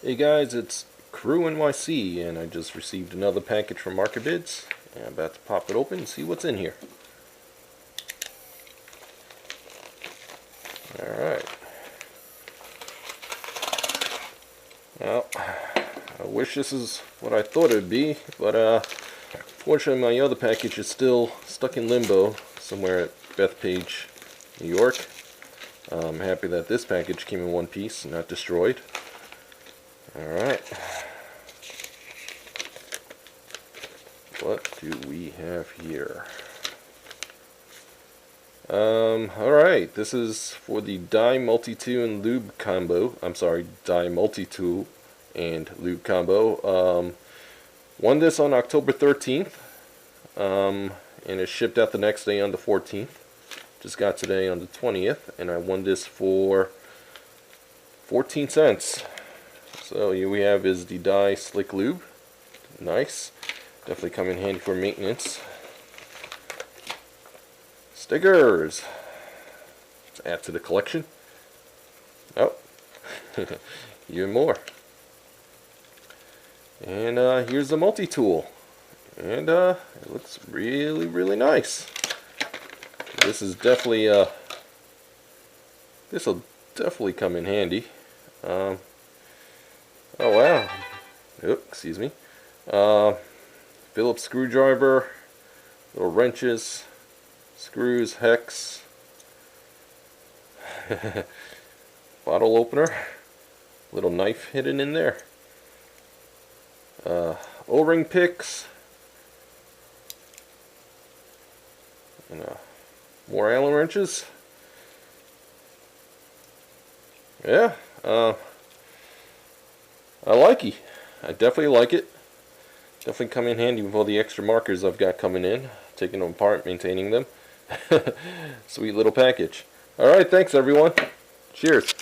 Hey guys, it's Crew NYC, and I just received another package from Market Bids, and I'm about to pop it open and see what's in here. Alright. Well, I wish this is what I thought it would be, but fortunately my other package is still stuck in limbo somewhere at Bethpage, New York. I'm happy that this package came in one piece, not destroyed. Alright. What do we have here? Alright, this is for the Dye Multi-Tool and Lube combo. I'm sorry, Dye Multi-Tool and Lube combo. Won this on October 13th, and it shipped out the next day on the 14th. Just got today on the 20th, and I won this for 14 cents. So here we have is the Dye Slick Lube. Nice. Definitely come in handy for maintenance. Stickers. Let's add to the collection. Oh, even more. And here's the multi-tool. And it looks really, really nice. This is definitely, this will definitely come in handy. Oh wow. Oops, excuse me. Phillips screwdriver, little wrenches, screws, hex, bottle opener, little knife hidden in there, O-ring picks, and more Allen wrenches. Yeah, I like it. I definitely like it. Definitely come in handy with all the extra markers I've got coming in. Taking them apart, maintaining them. Sweet little package. Alright, thanks everyone. Cheers.